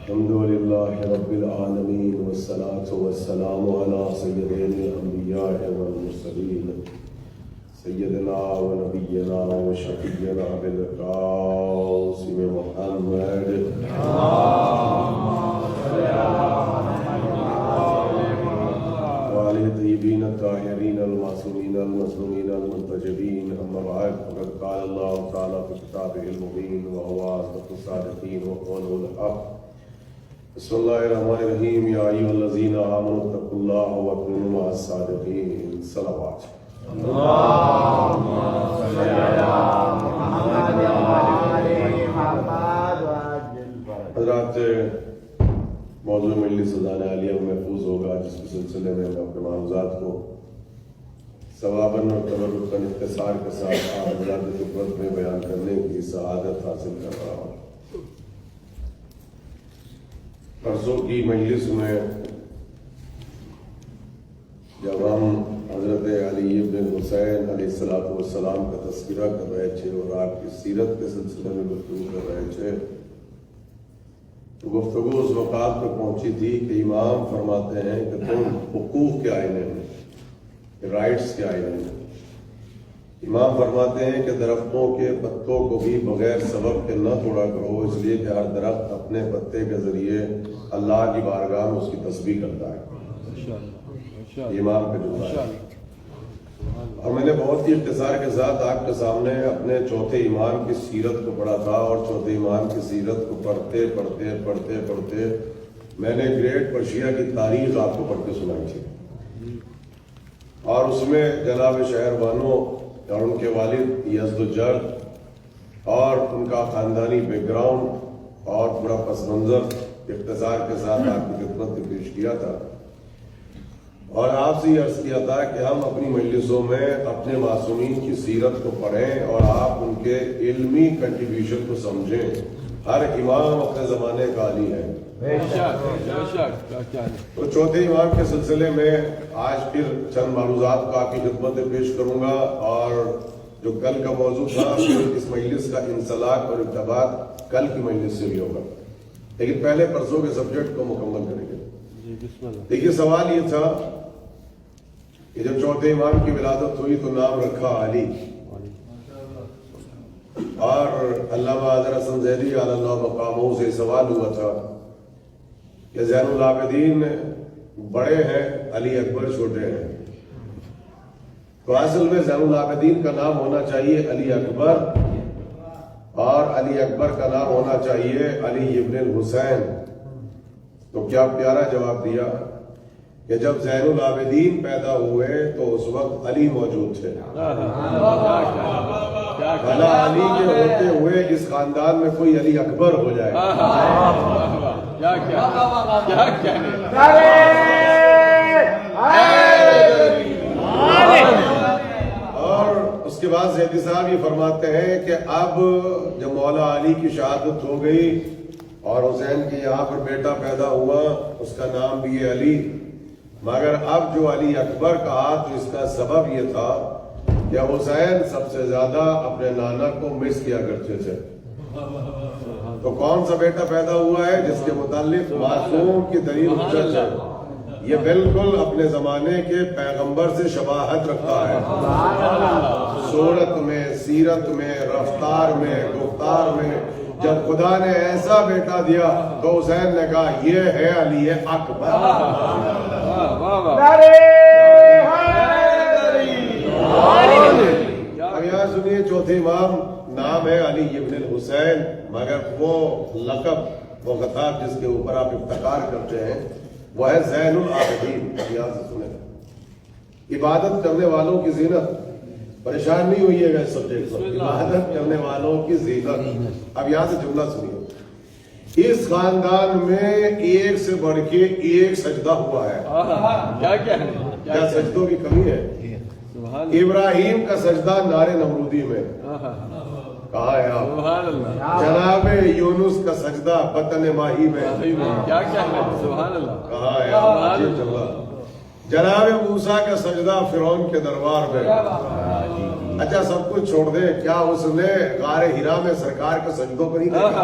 الحمد لله رب العالمين والصلاة والسلام على سيد الأنبياء والمرسلين سيدنا ونبينا وشفيعنا بالقاسم محمد وآله الطيبين الطاهرين المعصومين المظلومين المنتجبين. أما بعد فقد قال الله تعالى في كتابه المبين وهو أصدق الصادقين وقوله الحق. بسم الله الرحمن الرحيم. يا أيها الذين آمنوا اتقوا الله وكونوا مع الصادقين. صلوات. اللهم صل على محمد وعلى آل محمد وعجل فرجهم. حضرات، موضوع مجلس اذان عالیہ محفوظ ہوگا، جس کے سلسلے میں اپنے معروضات کو ثواباً اور تبرکاً اختصار کے ساتھ آپ حضرات کی خدمت میں بیان کرنے کی سعادت حاصل کر رہا ہوں۔ پرسوں کی مجلس میں جب ہم حضرت علی ابن حسین علیہ السلام کا تذکرہ کر رہے تھے اور آپ کی سیرت کے سلسلے میں گفتگو کر رہے تھے، تو گفتگو اس مقام پر پہنچی تھی کہ امام فرماتے ہیں کہ تم حقوق کے آئینے میں، رائٹس کے آئینے میں، امام فرماتے ہیں کہ درختوں کے پتوں کو بھی بغیر سبب کے نہ توڑا کرو، اس لیے کہ ہر درخت اپنے پتے کے ذریعے اللہ کی بارگاہ میں اس کی تسبیح کرتا ہے۔ امام کا جملہ ہے۔ اور میں نے بہت ہی اختصار کے ساتھ آپ کے سامنے اپنے چوتھے امام کی سیرت کو پڑھا تھا، اور چوتھے امام کی سیرت کو پڑھتے میں نے گریٹ پرشیا کی تاریخ آپ کو پڑھ کے سنائی تھی، اور اس میں جناب شہر بانو اور ان کے والد یزدجرد اور ان کا خاندانی بیک گراؤنڈ اور پورا پس منظر اختصار کے ساتھ آپ کی خدمت میں پیش کیا تھا، اور آپ سے یہ عرض کیا تھا کہ ہم اپنی مجلسوں میں اپنے معصومین کی سیرت کو پڑھیں اور آپ ان کے علمی کنٹریبیوشن کو سمجھیں۔ ہر امام اپنے زمانے کا علی ہے۔ تو چوتھے امام کے سلسلے میں آج پھر چند معروضات کو آپ کی خدمت میں پیش کروں گا، اور جو کل کا موضوع تھا پھر اس مجلس کا انسلاک اور ارتباط کل کی مجلس سے بھی ہوگا، لیکن پہلے پرسوں کے سبجیکٹ کو مکمل کریں گے۔ دیکھیے، سوال یہ تھا کہ جب چوتھے امام کی ولادت ہوئی تو نام رکھا علی، اور علامہ حضرت حسن زیدی علی اللہ مقامہ سے سوال ہوا تھا کہ زین العابدین بڑے ہیں، علی اکبر چھوٹے ہیں، تو اصل میں زین العابدین کا نام ہونا چاہیے علی اکبر، اور علی اکبر کا نام ہونا چاہیے علی ابن الحسین۔ تو کیا پیارا جواب دیا کہ جب زین العابدین پیدا ہوئے تو اس وقت علی موجود تھے، بھلا علی کے ہوتے ہوئے اس خاندان میں کوئی علی اکبر ہو جائے۔ اور اس کے بعد زیدی صاحب یہ فرماتے ہیں کہ اب جب مولا علی کی شہادت ہو گئی اور حسین کے یہاں پر بیٹا پیدا ہوا، اس کا نام بھی ہے علی، مگر اب جو علی اکبر کہا تو اس کا سبب یہ تھا کہ حسین سب سے زیادہ اپنے نانا کو مس کیا کرتے تھے۔ تو کون سا بیٹا پیدا ہوا ہے جس کے متعلق معصوم کی دلیل حجت ہے؟ یہ بالکل اپنے زمانے کے پیغمبر سے شباہت رکھتا ہے، صورت میں، سیرت میں، رفتار میں، گفتار میں۔ جب خدا نے ایسا بیٹا دیا تو حسین نے کہا یہ ہے علی اکبر۔ اب یہاں سنیے، چوتھے امام نام ہے علی ابن الحسین، مگر وہ لقب، وہ خطاب جس کے اوپر آپ افتخار کرتے ہیں وہ ہے زین العابدین۔ یہاں سے سنیں، عبادت کرنے والوں کی زینت، پریشان نہیں ہوئیے گا اس سبجیکٹ پر، عبادت کرنے والوں کی زینت۔ اب یہاں سے جملہ سنیے، اس خاندان میں ایک سے بڑھ کے ایک سجدہ ہوا ہے۔ کیا سجدوں کی کمی ہے؟ ابراہیم کا سجدہ نار نمرودی میں، کہاں ہے آپ؟ جناب یونس کا سجدہ بطن ماہی میں، کہاں ہے آپ؟ جناب موسیٰ کا سجدہ فرعون کے دربار میں۔ اچھا سب کچھ چھوڑ دیں، کیا اس نے غار ہرا میں سرکار کے سجدوں پر ہی دیکھا؟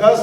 10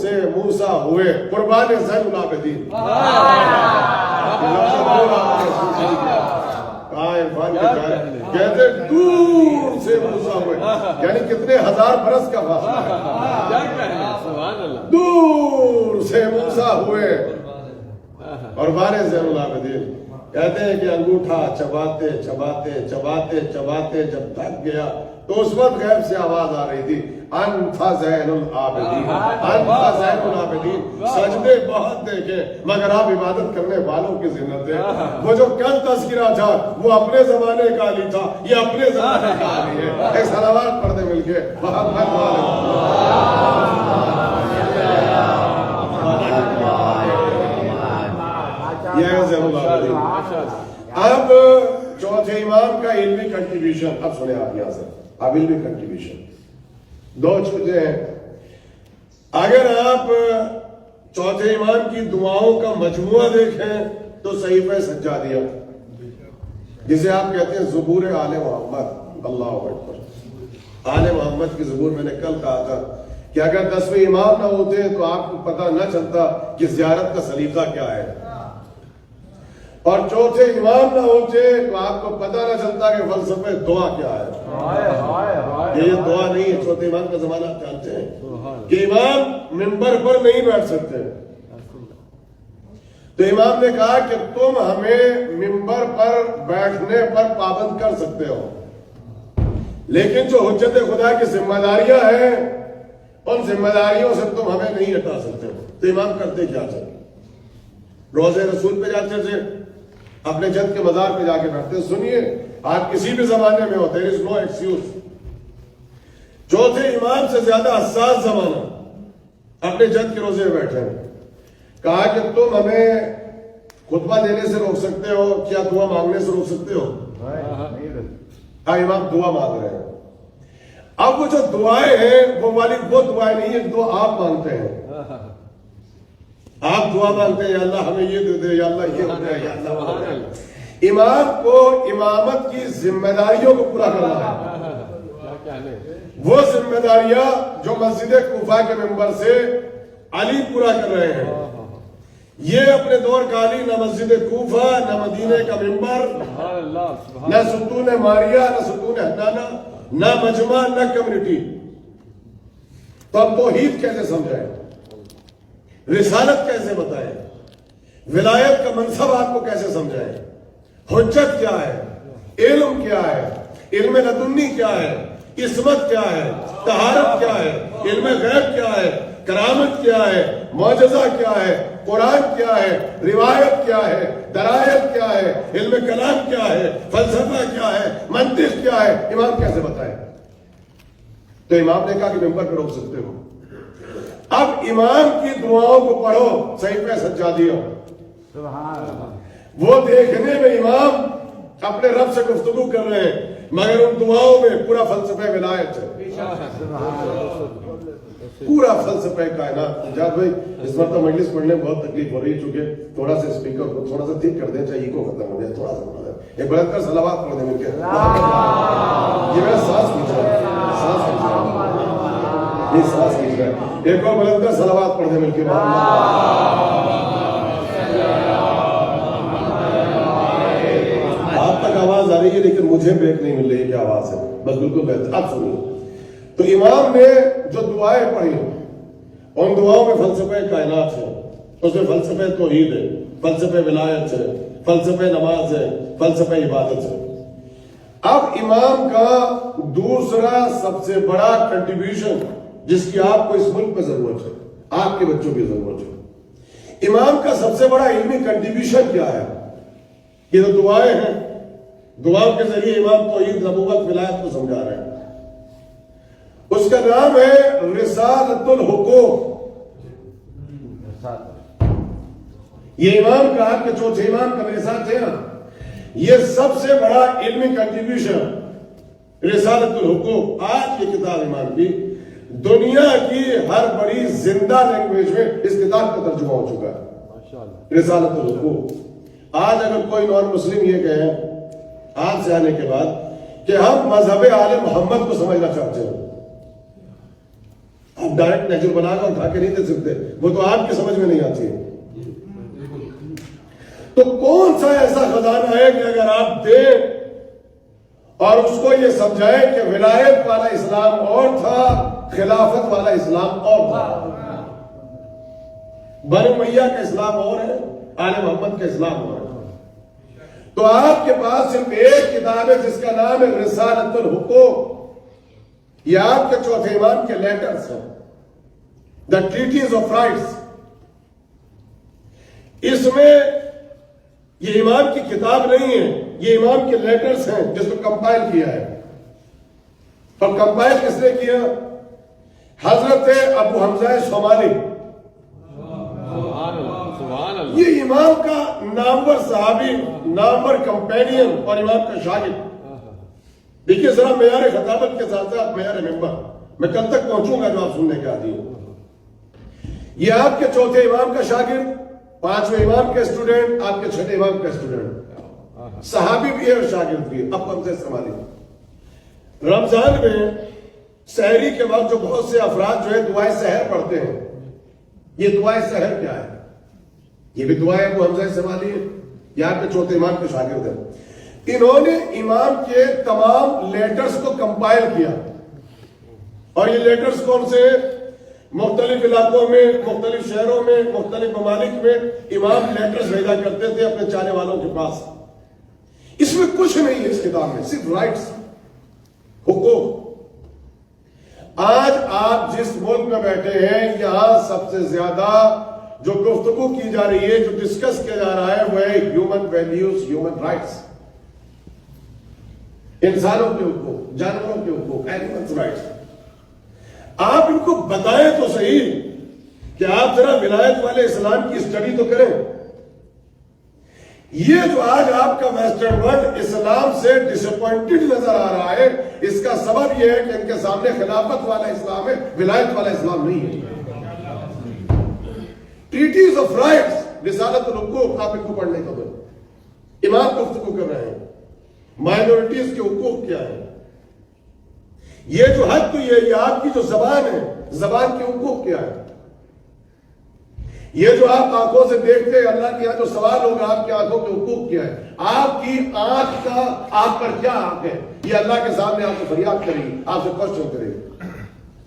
سے موسیٰ ہوئے قربان زین العابدین. کہتے دور سے موسیٰ ہوئے، یعنی کتنے ہزار برس کا فاصلہ ہے. دور سے موسیٰ ہوئے قربان زین العابدین. کہتے ہیں کہ انگوٹھا چباتے چباتے چباتے چباتے جب تھک گیا تو اس وقت غیب سے آواز آ رہی تھی انت زین العابدین، انت زین العابدین. سجدے بہت دیکھے مگر آپ عبادت کرنے والوں کی زینت ہے. وہ جو کل تذکرہ تھا وہ اپنے زمانے کا علی تھا، یہ اپنے زمانے کا علی ہے. ایک صلوات پڑھ دے مل کے محمد یہ ہے زین العابدین. اب چوتھے امام کا علمی کنٹریبیوشن. اب سنیں آپ یہاں سے، اب علمی کنٹریبیوشن دو چیزیں ہیں. اگر آپ چوتھے امام کی دعاؤں کا مجموعہ دیکھیں تو صحیفہ سجادیہ، جسے آپ کہتے ہیں زبور آل محمد. اللہ اکبر. آل محمد کی زبور میں نے کل کہا تھا کہ اگر 10ویں امام نہ ہوتے تو آپ کو پتہ نہ چلتا کہ زیارت کا سلیقہ کیا ہے، اور چوتھے امام نہ ہوتے تو آپ کو پتہ نہ چلتا کہ فلسفہ دعا کیا ہے. یہ دعا نہیں ہے. چوتھے امام کا زمانہ آپ جانتے ہیں کہ امام منبر پر نہیں بیٹھ سکتے. تو امام نے کہا کہ تم ہمیں منبر پر بیٹھنے پر پابند کر سکتے ہو، لیکن جو حجت خدا کی ذمہ داریاں ہیں ان ذمہ داریوں سے تم ہمیں نہیں ہٹا سکتے ہو. تو امام کرتے کیا تھے؟ روضہ رسول پہ جاتے تھے، اپنے جد کے مزار پہ جا کے بیٹھتے. سنیے، آپ کسی بھی زمانے میں ہو، there is no excuse. چوتھے امام سے زیادہ حساس زمانہ، اپنے جد کے روزے میں بیٹھے ہیں. کہا کہ تم ہمیں خطبہ دینے سے روک سکتے ہو، کیا دعا مانگنے سے روک سکتے ہو؟ ہاں، امام دعا مانگ رہے ہیں. اب وہ جو دعائیں ہیں وہ دعائیں نہیں ہیں جو آپ مانگتے ہیں. آپ دعا مانگتے ہیں یا اللہ ہمیں یہ دے دے، یا اللہ یہ ہو جائے، یا اللہ ہو جائے. امام کو امامت کی ذمہ داریوں کو پورا کرنا ہے. وہ ذمہ داریاں جو مسجد کوفہ کے ممبر سے علی پورا کر رہے ہیں. یہ اپنے دور کا علی نہ مسجد کوفہ، نہ مدینے کا ممبر، نہ ستون ماریہ، نہ ستون حنانہ، نہ مجمع، نہ کمیونٹی. تو اب توحید کیسے سمجھائیں؟ رسالت کیسے بتائیں؟ ولایت کا منصب آپ کو کیسے سمجھائیں؟ حجت کیا ہے؟ علم کیا ہے؟ علم لدنی کیا ہے؟ عصمت کیا ہے؟ طہارت کیا ہے؟ علم غیب کیا ہے؟ کرامت کیا ہے؟ معجزہ کیا ہے؟ قرآن کیا ہے؟ روایت کیا ہے؟ درایت کیا ہے؟ علم کلام کیا ہے؟ فلسفہ کیا ہے؟ منطق کیا ہے؟ امام کیسے بتائیں؟ تو امام نے کہا کہ ممبر پہ روک سکتے ہو. اب امام کی دعاؤں کو پڑھو، صحیفہ سجادیہ. وہ دیکھنے میں امام اپنے رب سے گفتگو کر رہے ہیں مگر ان دعاؤں میں پورا فلسفہ ولایت ہے، پورا فلسفہ کائنات. جاد بھائی اس مرتبہ مجلس پڑھنے میں بہت تکلیف ہو رہی ہے، چونکہ تھوڑا سا اسپیکر کو تھوڑا سا ٹھیک کر دیں، چاہیے کو ختم ہو جائے. تھوڑا سا ایک بلند کر صلوات پڑھ دیں مل کے. یہ میرا سانس کھینچ رہا ہے، سانس کھینچ رہا ہے، یہ سانس کھینچ رہا ہے. ایک اور بلند کر صلوات پڑھ دیں مل کے. آپ تک آواز آ رہی ہے لیکن مجھے بریک نہیں مل رہی ہے. کیا آواز ہے؟ بس بالکل بہتر. آپ سنیے. تو امام نے جو دعائیں پڑھی ان دعاؤں میں فلسفہ کائنات ہے، اس میں فلسفہ توحید ہے، فلسفہ ولایت ہے، فلسفہ نماز ہے، فلسفہ عبادت ہے. اب امام کا دوسرا سب سے بڑا کنٹریبیوشن جس کی آپ کو اس ملک میں ضرورت ہے، آپ کے بچوں کی ضرورت ہے، امام کا سب سے بڑا علمی کنٹریبیوشن کیا ہے؟ یہ جو دعائیں ہیں، دعاؤں کے ذریعے امام توحید، نبوت، ولایت کو سمجھا رہے ہیں. اس کا نام ہے رسالت الحقوق. یہ امام کا، آپ کے چوتھے امام کا میرے ساتھ ہے نا، یہ سب سے بڑا علمی کنٹریبیوشن رسالت الحقوق. آج کی کتاب امام کی دنیا کی ہر بڑی زندہ لینگویج میں اس کتاب کا ترجمہ ہو چکا ہے، رسالت الحقوق. آج اگر کوئی نان مسلم یہ کہے آپ سے آنے کے بعد کہ ہم مذہب آل محمد کو سمجھنا چاہتے ہیں، آپ ڈائریکٹ نیچر بنا کر اٹھا کے نہیں دے سکتے، وہ تو آپ کی سمجھ میں نہیں آتی ہے۔ تو کون سا ایسا خزانہ ہے کہ اگر آپ دیں اور اس کو یہ سمجھائیں کہ ولایت والا اسلام اور تھا، خلافت والا اسلام اور تھا، بنو امیہ کا اسلام اور ہے، آل محمد کا اسلام اور ہے، تو آپ کے پاس صرف ایک کتاب ہے جس کا نام ہے رسالۃ الحقوق، یہ آپ کے چوتھے امام کے لیٹرز ہیں، دا ٹریٹیز آف رائٹس۔ اس میں یہ امام کی کتاب نہیں ہے، یہ امام کے لیٹرز ہیں جس کو کمپائل کیا ہے، اور کمپائل کس نے کیا؟ حضرت ابو حمزہ صومالی۔ یہ امام کا نامور صحابی، نامور کمپینین اور امام کا شاگرد۔ دیکھیے ذرا معیار خطابت کے ساتھ ساتھ معیار ممبر، میں کل تک پہنچوں گا جو آپ سننے کے عادی ہوں۔ یہ آپ کے چوتھے امام کا شاگرد، پانچویں امام کے اسٹوڈنٹ، آپ کے چھٹے امام کا اسٹوڈنٹ، صحابی بھی ہے اور شاگرد بھی ہے۔ اب ہم سے سنبھالیے، رمضان میں سحری کے وقت جو بہت سے افراد جو ہے دعائے سحر پڑھتے ہیں، یہ دعائے سحر کیا ہے؟ یہ بھی دعائیں ابو حمزہ سنبھالی ہے، یہ آپ کے چوتھے امام کے شاگرد ہیں۔ انہوں نے امام کے تمام لیٹرز کو کمپائل کیا، اور یہ لیٹرز کون سے؟ مختلف علاقوں میں، مختلف شہروں میں، مختلف ممالک میں امام لیٹرز بھیجا کرتے تھے اپنے چاہنے والوں کے پاس۔ اس میں کچھ نہیں ہے اس کتاب میں، صرف رائٹس، حقوق۔ آج آپ جس ملک میں بیٹھے ہیں، یہاں سب سے زیادہ جو گفتگو کی جا رہی ہے، جو ڈسکس کیا جا رہا ہے، وہ ہے ہیومن ویلیوز، ہیومن رائٹس، انسانوں کے حقوق، جانوروں کے حقوق، اینیملز رائٹس۔ آپ ان کو بتائیں تو صحیح کہ آپ ذرا ولایت والے اسلام کی اسٹڈی تو کریں۔ یہ جو آج آپ کا ویسٹرن ورلڈ اسلام سے ڈس اپوائنٹڈ نظر آ رہا ہے، اس کا سبب یہ ہے کہ ان کے سامنے خلافت والا اسلام ہے، ولایت والا اسلام نہیں ہے۔ ٹریٹیز آف رائٹس، رسالۃ الحقوق، آپ ان کو پڑھنے کو دیں۔ امام گفتگو کر رہے ہیں مائنورٹیز کے حقوق کیا ہے، یہ جو حد تو یہ آپ کی جو زبان ہے، زبان کے حقوق کیا ہے، یہ جو آپ آنکھوں سے دیکھتے ہیں، اللہ کے یہاں جو سوال ہوگا آپ کی آنکھوں کے حقوق کیا ہے، آپ کی آنکھ کا آپ پر کیا حق ہے، یہ اللہ کے سامنے آپ سے فریاد کرے گی، آپ سے کوشچن کرے گی۔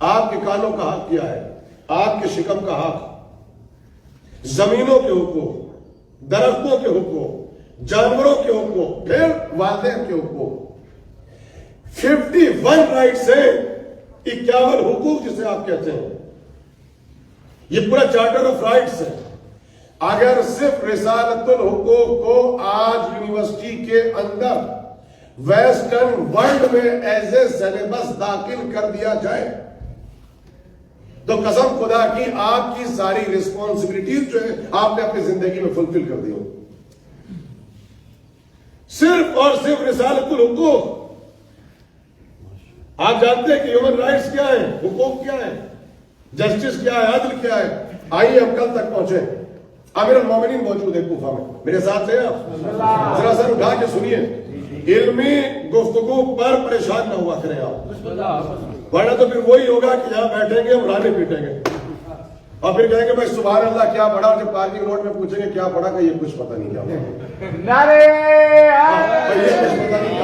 آپ کے کانوں کا حق کیا ہے، آپ کے شکم کا حق، زمینوں کے حقوق، درختوں کے حقوق، جانوروں کے حقوق، پھر والدین کے حقوق۔ 51 رائٹس ہیں، 51 حقوق جسے آپ کہتے ہیں، یہ پورا چارٹر آف رائٹس ہے۔ اگر صرف رسالۃ الحقوق کو آج یونیورسٹی کے اندر ویسٹرن ورلڈ میں ایز اے سلیبس داخل کر دیا جائے تو قسم خدا کی آپ کی ساری ریسپانسبلٹیز جو ہے آپ نے اپنی زندگی میں فلفل کر دی ہو۔ صرف اور صرف رسالۃ الحقوق۔ آپ جانتے ہیں کہ ہیومن رائٹس کیا ہے، حقوق کیا ہے، جسٹس کیا ہے، عدل کیا ہے۔ آئیے ہم کل تک پہنچے۔ امیر المومنین موجود ہے کوفہ میں، میرے ساتھ ہیں آپ، ذرا سر اٹھا کے سنیے۔ علمی گفتگو پر پریشان نہ ہوا کریں آپ، ورنہ تو پھر وہی ہوگا کہ یہاں بیٹھیں گے ہم رانے پیٹیں گے اور پھر کہیں گے بھائی سبحان اللہ کیا پڑھا، اور جب پارکنگ روڈ میں پوچھیں گے کیا پڑھا، کہ یہ کچھ پتہ نہیں کیا پڑھا، نعرے یہ کچھ پتہ نہیں کیا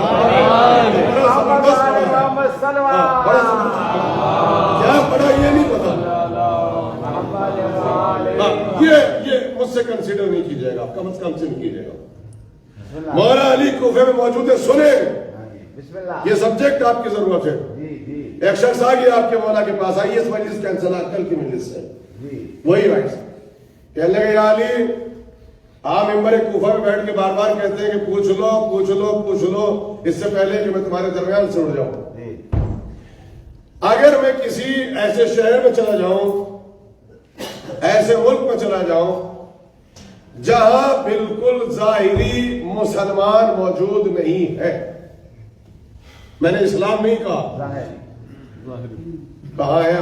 کیا پڑھا، یہ نہیں پتا۔ یہ مجھ سے کنسیڈر نہیں کیجیے گا، کم از کم سے نہیں کیجیے گا۔ مولا علی کوفے میں موجود ہے، سنیں، یہ سبجیکٹ آپ کی ضرورت ہے۔ ایک شخص آ گیا آپ کے مولا کے پاس، آئیے اس مجلس کینسل، کل کی مجلس سے وہی رائٹس کہنے لگے، یا علی آپ ممبر کوفہ میں بیٹھ کے بار بار کہتے ہیں کہ پوچھ لو پوچھ لو پوچھ لو، اس سے پہلے کہ میں تمہارے درمیان سے اڑ جاؤں۔ اگر میں کسی ایسے شہر میں چلا جاؤں، ایسے ملک میں چلا جاؤں جہاں بالکل ظاہری مسلمان موجود نہیں ہے، میں نے اسلام نہیں کہا، کہا ہے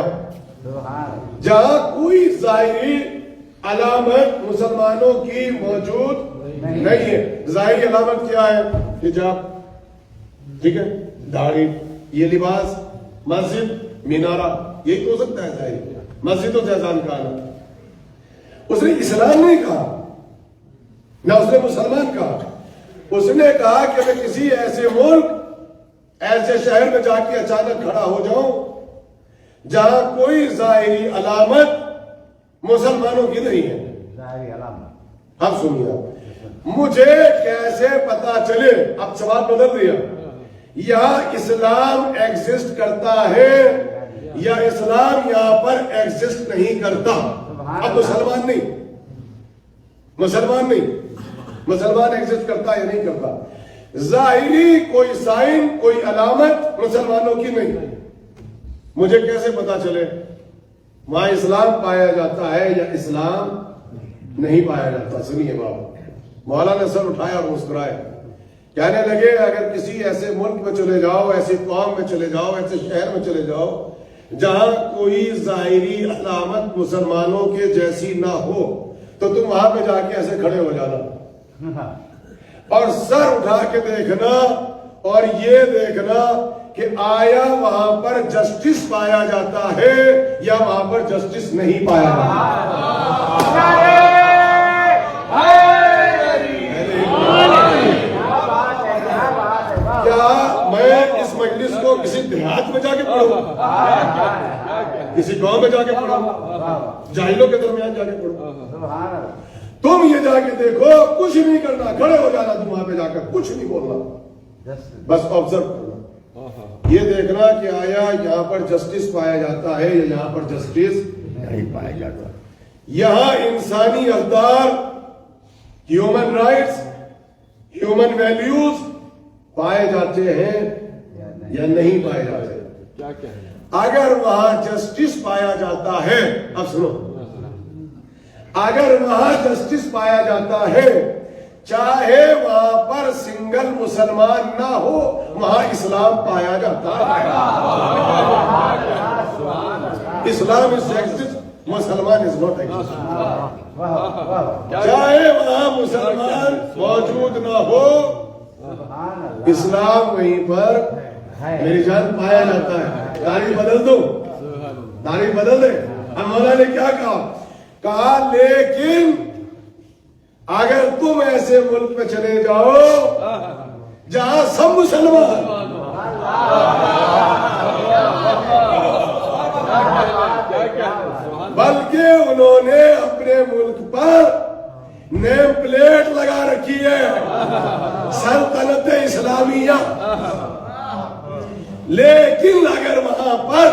جہاں کوئی ظاہری علامت مسلمانوں کی موجود نہیں ہے۔ ظاہری علامت کیا ہے؟ حجاب، ٹھیک ہے، داڑھی، یہ لباس، مسجد، مینارہ، یہی تو ہو سکتا ہے ظاہری، مسجدوں سے اذان کا آنا۔ اس نے اسلام نہیں کہا، نہ اس نے مسلمان کہا، اس نے کہا کہ میں کسی ایسے ملک، ایسے شہر میں جا کے اچانک کھڑا ہو جاؤں جہاں کوئی ظاہری علامت مسلمانوں کی نہیں ہے۔ ظاہری علامت، اب سنیے، مجھے کیسے پتا چلے، اب سوال بدل دیا، یہاں اسلام ایگزسٹ کرتا ہے یا اسلام یہاں پر ایگزسٹ نہیں کرتا؟ اب مسلمان نہیں، مسلمان ایگزسٹ کرتا یا نہیں کرتا؟ ظاہری کوئی سائن، کوئی علامت مسلمانوں کی نہیں، مجھے کیسے پتا چلے وہاں اسلام پایا جاتا ہے یا اسلام نہیں پایا جاتا؟ سنیے بابا، مولانا نے سر اٹھایا اور مسکرائے، کہنے لگے اگر کسی ایسے ملک میں چلے جاؤ، ایسی قوم میں چلے جاؤ، ایسے شہر میں چلے جاؤ جہاں کوئی ظاہری علامت مسلمانوں کے جیسی نہ ہو تو تم وہاں پہ جا کے ایسے کھڑے ہو جانا اور سر اٹھا کے دیکھنا اور یہ دیکھنا کہ آیا وہاں پر جسٹس پایا جاتا ہے یا وہاں پر جسٹس نہیں پایا جاتا۔ کیا میں اس مجلس کو کسی دیہات میں جا کے پڑھوں، کسی گاؤں میں جا کے پڑھوں، جاہلوں کے درمیان جا کے پڑھوں؟ تم یہ جا کے دیکھو، کچھ نہیں کرنا، کھڑے ہو جانا تم وہاں پہ جا کر، کچھ نہیں بولنا، بس آبزرو کرنا، یہ دیکھنا کہ آیا یہاں پر جسٹس پایا جاتا ہے یا یہاں پر جسٹس نہیں پایا جاتا۔ یہاں انسانی اقدار، ہیومن رائٹس، ہیومن ویلیوز پائے جاتے ہیں یا نہیں پائے جاتے؟ اگر وہاں جسٹس پایا جاتا ہے، اب سنو، اگر وہاں جسٹس پایا جاتا ہے، چاہے وہاں پر سنگل مسلمان نہ ہو، وہاں اسلام پایا جاتا ہے۔ اسلام از ایگزسٹ، مسلمان از ناٹ ایگزسٹ۔ چاہے وہاں مسلمان موجود نہ ہو، اسلام وہیں پر میری جان پایا جاتا ہے۔ تاریخ بدل دو، تاریخ بدل دے۔ اب مولا نے کیا کہا لیکن اگر تم ایسے ملک میں چلے جاؤ جہاں سب مسلمان، بلکہ انہوں نے اپنے ملک پر نیم پلیٹ لگا رکھی ہے سلطنت اسلامیہ، لیکن اگر وہاں پر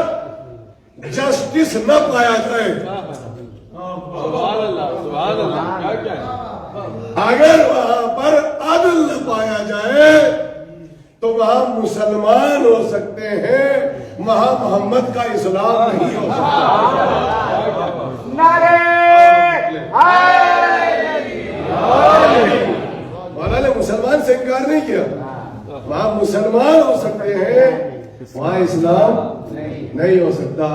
جسٹس نہ پایا جائے، اگر وہاں پر عدل نہ پایا جائے تو وہاں مسلمان ہو سکتے ہیں، وہاں محمد کا اسلام نہیں ہو سکتا۔ مولانا نے مسلمان سے انکار نہیں کیا، وہاں مسلمان ہو سکتے ہیں، وہاں اسلام نہیں ہو سکتا۔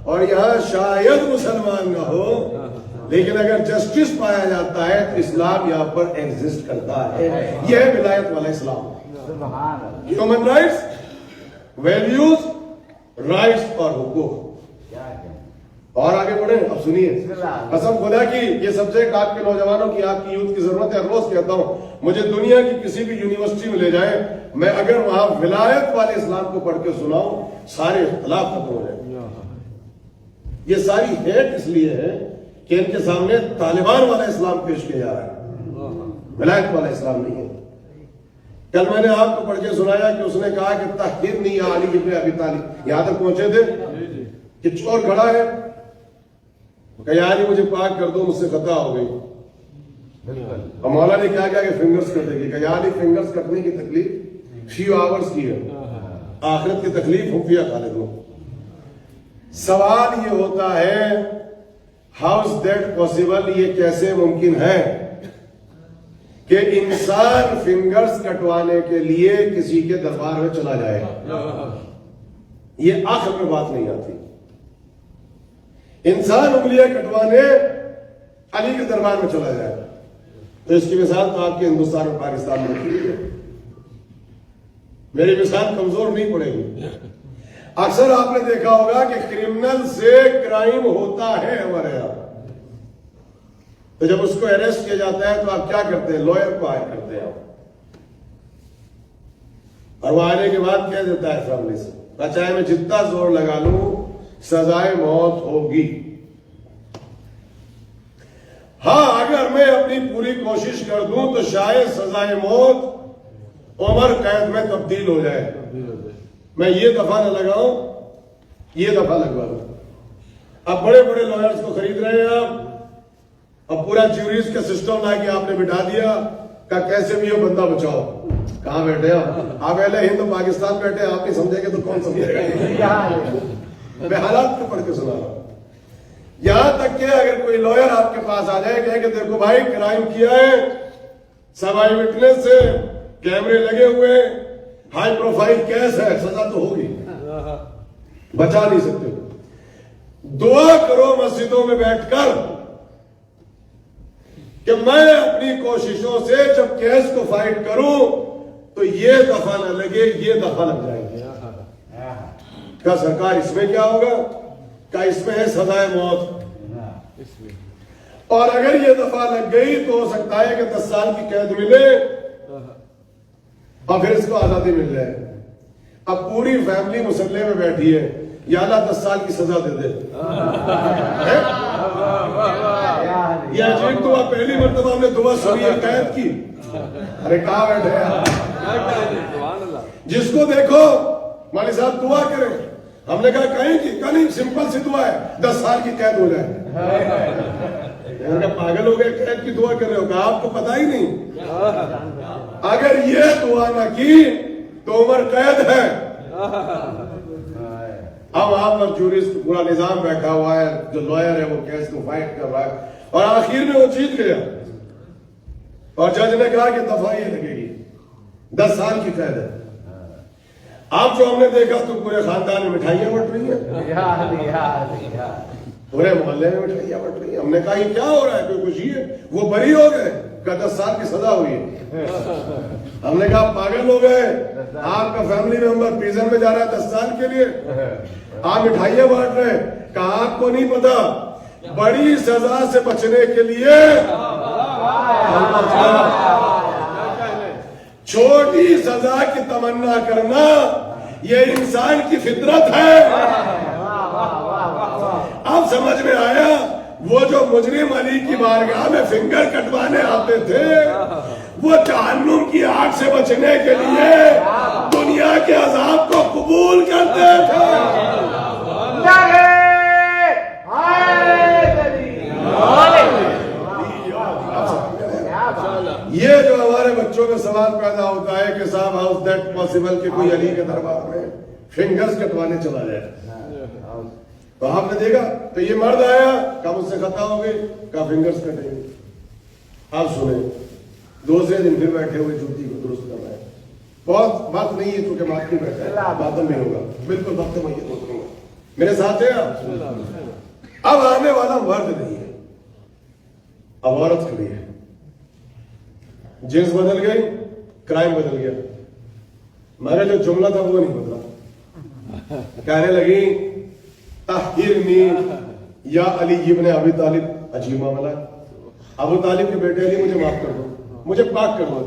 اور یہاں شاید مسلمان نہ ہو، لیکن اگر جسٹس پایا جاتا ہے تو اسلام یہاں پر ایگزسٹ کرتا ہے۔ یہ ہے ولایت والا اسلام، ہیومن رائٹس، ویلیوز، رائٹس اور حقوق۔ اور آگے بڑھیں، اب سنیے، قسم خدا کی یہ سبجیکٹ آپ کے نوجوانوں کی، آپ کی یوتھ کی ضرورت ہے۔ روز کہتا ہوں مجھے دنیا کی کسی بھی یونیورسٹی میں لے جائیں، میں اگر وہاں ولایت والے اسلام کو پڑھ کے سناؤں، سارے اختلاف ختم ہو جائیں۔ یہ ساری ہیٹ اس لیے ہے کہ ان کے سامنے طالبان والا اسلام پیش کیا جا رہا ہے، ولایت والا اسلام نہیں ہے۔ کل میں نے آپ کو پڑھ کے سنایا کہ اس نے کہا کہ تحقیر نہیں ہے علی ابن ابی طالب، یہاں تک پہنچے تھے کہ چور کھڑا ہے کہ یا علی مجھے پاک کر دو، مجھ سے خطا ہو گئی۔ اور مولا نے کیا کہا کہ فنگرز کر دے گی، کہ یا علی فنگرز کٹنے کی تکلیف فیو آورز کی ہے، آخرت کی تکلیف خفیہ خالد لو۔ سوال یہ ہوتا ہے ہاؤ از دیٹ پاسبل، یہ کیسے ممکن ہے کہ انسان فنگرز کٹوانے کے لیے کسی کے دربار میں چلا جائے؟ یہ عقل میں بات نہیں آتی۔ انسان انگلیاں کٹوانے علی کے دربار میں چلا جائے تو اس کی مثال تو آپ کے ہندوستان اور پاکستان میں رکھی ہے، میری مثال کمزور نہیں پڑے گی۔ اکثر آپ نے دیکھا ہوگا کہ کرمنل سے کرائم ہوتا ہے ہمارے یہاں، تو جب اس کو اریسٹ کیا جاتا ہے تو آپ کیا کرتے ہیں؟ لوئر کو ہائر کرتے ہیں، اور وہ آنے کے بعد کہہ دیتا ہے فیملی سے چاہے میں جتنا زور لگا لوں سزائے موت ہوگی۔ ہاں اگر میں اپنی پوری کوشش کر دوں تو شاید سزائے موت عمر قید میں تبدیل ہو جائے، میں یہ دفعہ نہ لگاؤں یہ دفعہ لگوا لوں۔ اب بڑے بڑے لائرز کو خرید رہے ہیں آپ، اب پورا جیوریز کا سسٹم لا کے آپ نے بٹھا دیا کہ کیسے بھی یہ بندہ بچاؤ۔ کہاں بیٹھے آپ اہل ہند پاکستان بیٹھے، آپ نہیں سمجھے گے تو کون سمجھے گا؟ میں حالات کو پڑھ کے سنا رہا ہوں، یہاں تک کہ اگر کوئی لوئر آپ کے پاس آ جائے کہ دیکھو بھائی کرائم کیا ہے، سب آئی وٹنس سے کیمرے لگے ہوئے، ہائی پروفائل کیس ہے، سزا تو ہوگی، بچا نہیں سکتے۔ دعا کرو مسجدوں میں بیٹھ کر کہ میں اپنی کوششوں سے جب کیس کو فائٹ کروں تو یہ دفعہ نہ لگے یہ دفعہ لگ جائے گی۔ کیا سرکار اس میں کیا ہوگا؟ کیا اس میں ہے سزائے موت؟ اور اگر یہ دفعہ لگ گئی تو ہو سکتا ہے کہ 10 سال کی قید ملے اور پھر اس کو آزادی مل جائے۔ اب پوری فیملی مسلح میں بیٹھی ہے، یا اللہ 10 سال کی سزا دے دے۔ یہ عجیب دعا، پہلی مرتبہ ہم نے دعا سنی ہے قید کی۔ ارے کہاں بیٹھے ہیں؟ جس کو دیکھو مالی صاحب دعا کریں، ہم نے کہا کہیں کی نہیں، سمپل سی دعا ہے 10 سال کی قید ہو جائے۔ پاگل ہو گئے، قید کی دعا کر رہے ہو؟ کہا آپ کو پتا ہی نہیں، اگر یہ دعا نہ کی تو عمر قید ہے۔ اب آپ پر جورسٹ پورا نظام بیٹھا ہوا ہے، جو لوئر ہے وہ کیس کو فائٹ کر رہا ہے، اور آخر میں وہ جیت گیا اور جج نے کہا کہ دفعہ یہ لگے گی، 10 سال کی قید ہے۔ آپ جو ہم نے دیکھا تو پورے خاندان میں مٹھائیاں بٹ رہی ہیں، پورے محلے میں مٹھائیاں بٹ رہی ہیں۔ ہم نے کہا یہ کیا ہو رہا ہے، کوئی خوشی ہے؟ وہ بری ہو گئے کہ 10 سال کی سزا ہوئی ہے۔ ہم نے کہا پاگل ہو گئے، آپ کا فیملی ممبر پریزن میں جا رہا ہے 10 سال کے لیے، آپ مٹھائیاں بانٹ رہے ہیں۔ کہا آپ کو نہیں پتا بڑی سزا سے بچنے کے لیے چھوٹی سزا کی تمنا کرنا یہ انسان کی فطرت ہے۔ اب سمجھ میں آیا وہ جو مجرم علی کی بارگاہ میں فنگر کٹوانے آتے تھے وہ جہنم کی آگ سے بچنے کے لیے دنیا کے عذاب کو قبول کرتے تھے۔ یہ جو ہمارے بچوں میں سوال پیدا ہوتا ہے کہ صاحب ہاؤس دیٹ پاسبل کہ کوئی علی کے دربار میں فنگرز کٹوانے چلا جائے، تو آپ نے دیکھا تو یہ مرد آیا کہا مجھ سے خطا ہو گئی، کہا فنگرز کٹیں گے۔ آپ سنیں دوسرے دن پھر بیٹھے ہوئے جوتی کو درست کر رہے ہیں۔ بہت بات نہیں ہے کیونکھ بات نہیں بیٹھا ہے، باتم نہیں ہوگا، بالکل بات میں یہ ہوگا۔ میرے ساتھ ہے آپ؟ اب آنے والا مرد نہیں ہے، اب عورت کھڑی ہے، جنس بدل گئی، کرائم بدل گیا، مگر جو جملہ تھا وہ نہیں بدلا۔ کہنے لگی طہرنی یا علی ابن ابی طالب۔ عجیب معاملہ، ابو طالب کے بیٹے علی مجھے معاف کر دو، مجھے پاک کر دو۔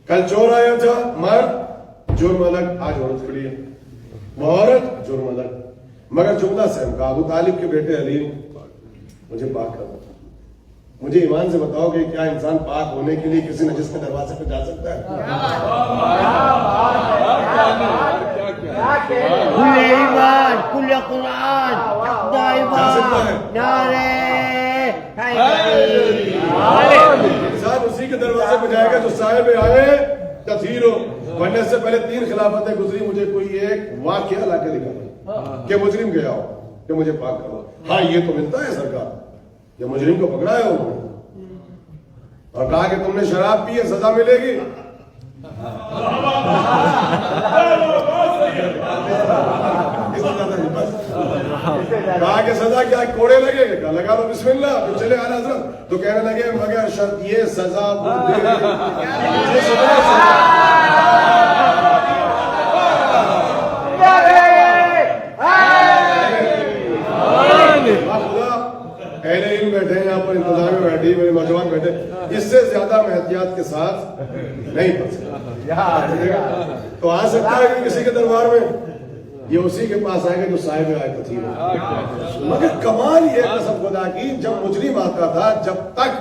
کل چور آیا تھا، مرد جرم الگ، آج عورت کھڑی ہے، وہ عورت جرم الگ، مگر جملہ سیم کا ابو طالب کے بیٹے علی مجھے پاک کر دو۔ مجھے ایمان سے بتاؤ کہ کیا انسان پاک ہونے کے لیے کسی نجس کے دروازے پہ جا سکتا ہے؟ کل قرآن انسان اسی کے دروازے پہ جائے گا جو صاحب آئے تطہیر ہو۔ بننے سے پہلے 3 خلافتیں گزری، مجھے کوئی ایک واقعہ لا کے دکھا کہ مجرم گیا ہو کہ مجھے پاک کرو۔ ہاں یہ تو ملتا ہے سرکار، یہ مجرم کو پکڑا ہے انہوں نے اور کہا کہ تم نے شراب پی ہے سزا ملے گی۔ کہا کہ سزا کیا کوڑے لگے گا؟ کہا لگا دو بسم اللہ، پھر چلے اعلیٰ حضرت۔ تو کہنے لگے مگر شرط یہ سزا بیٹھے ہیں یہاں پر, انتظار میں بیٹھے میرے نوجوان بیٹھے, اس سے زیادہ میں احتیاط کے ساتھ نہیں پڑھ سکتا. تو آ سکتا ہے کہ کسی کے دربار میں یہ اسی کے پاس آئے گا جو صاحب آیت تھی. مگر کمال یہ قسم خدا کی, جب مجرم آتا تھا جب تک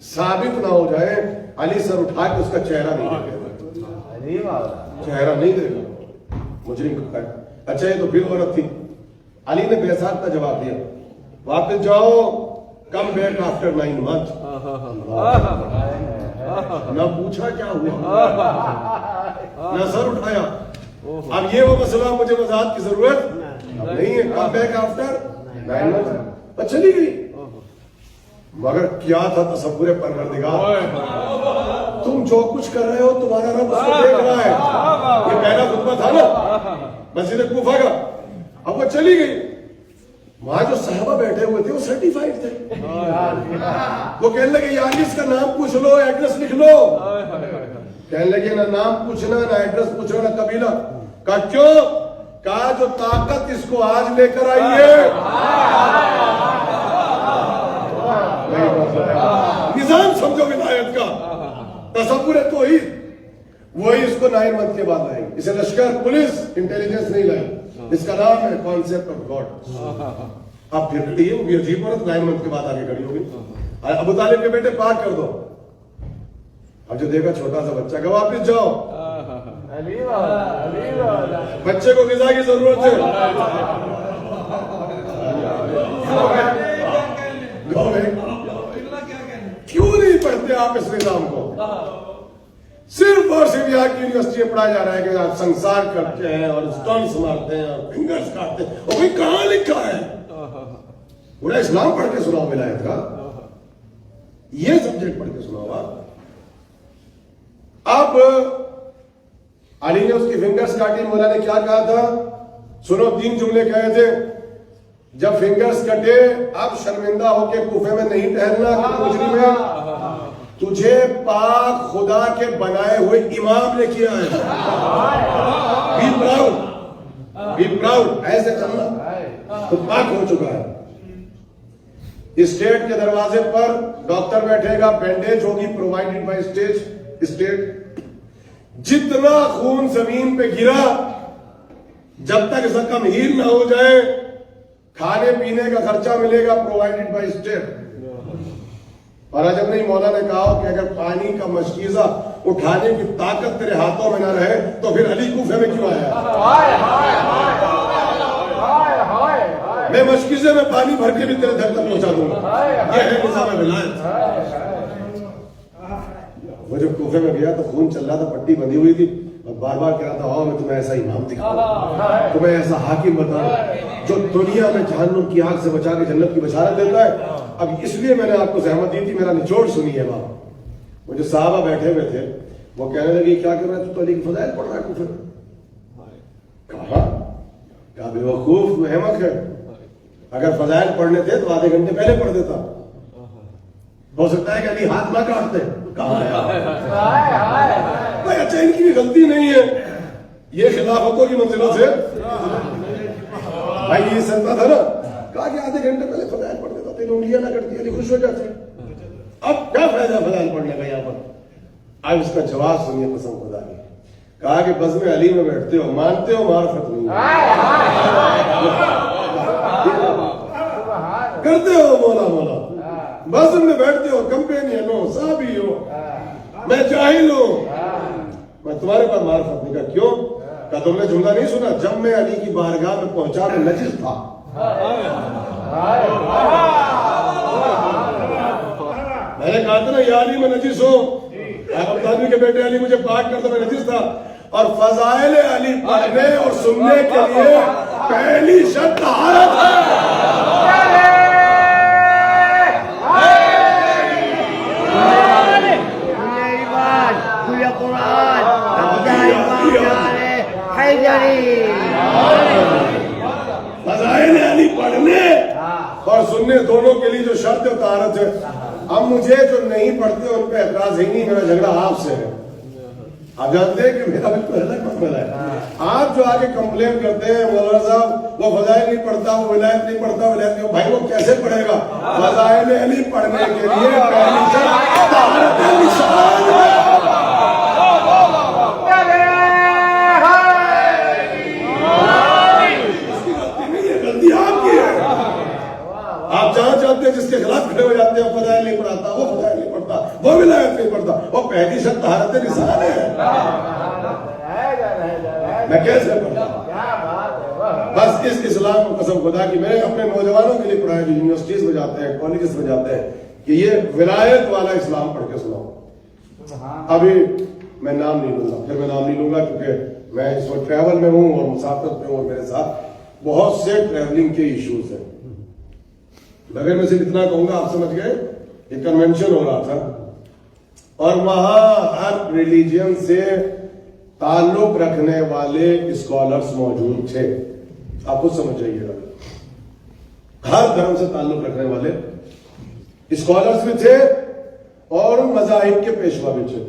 ثابت نہ ہو جائے علی سر اٹھا کے اس کا چہرہ نہیں دیکھے, چہرہ نہیں دیکھا مجرم کا. اچھا یہ تو پھر عورت تھی. علی نے بے ساختہ جواب دیا, واپس جاؤ, کم بیک آفٹر 9 months. نہ پوچھا کیا ہوا, نہ سر اٹھایا. اب یہ وہ مسئلہ مجھے وضاحت کی ضرورت نہیں ہے. کم بیک آفٹر 9 months چلی گئی. مگر کیا تھا تصور پروردگار, تم جو کچھ کر رہے ہو تمہارا رب اس کو دیکھ رہا ہے. یہ پہلا خطبہ تھا نا مسجد کوفہ کا. اب وہ چلی گئی. وہاں جو صحابہ بیٹھے ہوئے تھے وہ سرٹیفائیڈ تھے. وہ کہنے لگے یار اس کا نام پوچھ لو, ایڈریس لکھ لو. کہنے لگے نہ نام پوچھنا, نہ ایڈریس پوچھنا, نہ قبیلہ. کہا کیوں؟ کہا جو طاقت اس کو آج لے کر آئی ہے. نظام سمجھو ولایت کا, تصور ہے توحید, وہی اس کو 9 months کے بعد لائیں. اسے لشکر پولیس انٹیلیجنس نہیں لائی, اس کا نام ہے کانسیپٹ آف گاڈ. اب پھر کھڑی ہے, وہ بھی عجیب عورت 9 months کے بعد آگے کھڑی ہوگی. ابو طالب کے بیٹے پاک کر دو. اب جو دیکھا چھوٹا سا بچہ کہ واپس جاؤ, بچے کو غذا کی ضرورت ہے. کیوں نہیں پڑھتے آپ اس نظام کو؟ صرف اور صرف یہاں کی یونیورسٹی میں پڑھایا جا رہا ہے کہ آپ سنسار کرتے ہیں اور اسٹنٹس مارتے ہیں اور فنگرز کاٹتے ہیں. اور بھائی کہاں لکھا ہے؟ پورا اسلام پڑھ کے سناؤ ولایت کا, یہ سبجیکٹ پڑھ کے سناؤ آپ. اب علی نے اس کی فنگرز کاٹی. مولا نے کیا کہا تھا سنو, 3 جملے کہے تھے. جب فنگرز کٹے اب شرمندہ ہو کے کوفے میں نہیں ٹہلنا کہ مجرم ہے. تجھے پاک خدا کے بنائے ہوئے امام نے کیا ہے. بی پراؤڈ, بی پراؤڈ, ایسے چلنا تو پاک ہو چکا ہے. اسٹیٹ کے دروازے پر ڈاکٹر بیٹھے گا, بینڈیج ہوگی پرووائڈڈ بائی اسٹیٹ. جتنا خون زمین پہ گرا جب تک زخم ہیل نہ ہو جائے کھانے پینے کا خرچہ ملے گا پرووائڈڈ بائی اسٹیٹ. اور جب نہیں مولا نے کہا کہ اگر پانی کا مشکیزہ اٹھانے کی طاقت تیرے ہاتھوں میں نہ رہے تو پھر علی کوفے میں کیوں آیا؟ میں مشکیزے میں پانی بھر کے بھی تیرے گھر تک پہنچا دوں گا. یہ ہے نظام ولایت. وہ جب کوفے میں گیا تو خون چل رہا تھا, پٹی بندھی ہوئی تھی, اور بار بار کہہ رہا تھا آؤ میں تمہیں ایسا امام دکھاؤں, تمہیں ایسا حاکم بتاؤں جو دنیا میں جہنم کی آگ سے بچا کے جنت کی بشارت دیتا ہے. اب اس لیے میں نے آپ کو زحمت دی تھی, میرا نچوڑ سنیے بابا. وہ جو صحابہ بیٹھے ہوئے تھے وہ کہنے لگے کیا کر رہا ہے تو علی کی فضائل پڑھ رہا ہے کوفے میں. کہا بے وقوف میں احمق ہے, اگر فضائل پڑھنے تھے تو آدھے گھنٹے پہلے پڑھ دیتا. ہو سکتا ہے کہ علی ہاتھ نہ کاٹتے. کہاں ہے اچھا ان کی بھی غلطی نہیں ہے, یہ خلافت کی منزلوں سے بھائی یہ سنتا تھا نا. کہا کہ آدھے گھنٹے پہلے فضائل پڑھ دیتا, تین انگلیاں نہ کرتی, علی خوش ہو جاتے. اب کیا فائدہ فضائل پڑھنے کا یہاں پر؟ اب اس کا جواب سنیے قسم خدا کی. کہا کہ بزم علی میں بیٹھتے ہو, مانتے ہو معرفت نہیں کرتے ہو, مولا مولا بزم میں بیٹھتے ہو, کمپینین ہو, صحابی ہو, میں جاہل ہوں, میں تمہارے پاس معرفت نہیں. کہا کیوں؟ کہا تم نے جملہ نہیں سنا, جب میں علی کی بارگاہ میں پہنچا میں نجس تھا. میں نے کہا تھا نا یا علی میں نجس ہوں, ابو طالب کے بیٹے علی مجھے پاک کرتا, میں نجس تھا. اور فضائل علی پڑھنے اور سننے کے لیے پہلی شرط طہارت ہے. فضائل علی پڑھنے اور سننے دونوں کے لیے جو شرط ہے طہارت ہے. اب مجھے جو نہیں پڑھتے ان پہ اعتراض ہی نہیں, میرا جھگڑا آپ سے ہے. آپ جانتے ہیں کہ میرا بالکل الگ مسئلہ ہے. آپ جو آگے کمپلین کرتے ہیں مولانا صاحب وہ فضائل نہیں پڑھتا، وہ ولایت نہیں پڑھتا، ولایت نہیں، بھائی وہ کیسے پڑھے گا؟ فضائل علی پڑھنے کے لیے پہلی شرط طہارت لسان ہے۔ اس کی غلطی نہیں ہے، غلطی آپ کی ہے۔ آپ جہاں چاہتے ہیں جس کے خلاف کھڑے ہو جاتے ہیں، فضائل نہیں پڑھاتا، وہ فضائل نہیں پڑھتا، وہ ولایت نہیں پڑھتا، وہ پہلی شرط طہارت لسان ہے۔ میں کیسے پڑھتا ہوں؟ بس اس اسلام کو قسم خدا کی میں اپنے نوجوانوں کے لیے پڑھایا جو یونیورسٹیز میں جاتے ہیں، کالجز میں جاتے ہیں، کہ یہ ولایت والا اسلام پڑھ کے سناؤ۔ ابھی میں نام نہیں لوں گا، پھر میں نام نہیں لوں گا کیونکہ میں اس وقت ٹریول میں ہوں اور مسافرت میں ہوں، اور میرے ساتھ بہت سے ٹریولنگ کے ایشوز ہیں۔ مگر میں صرف اتنا کہوں گا، آپ سمجھ گئے، ایک کنونشن ہو رہا تھا اور وہاں ہر ریلیجن سے تعلق رکھنے والے اسکالرز موجود تھے۔ آپ خود سمجھ جائیے گا، ہر دھرم سے تعلق رکھنے والے اسکالرز بھی تھے اور ان مذاہب کے پیشوا بھی تھے۔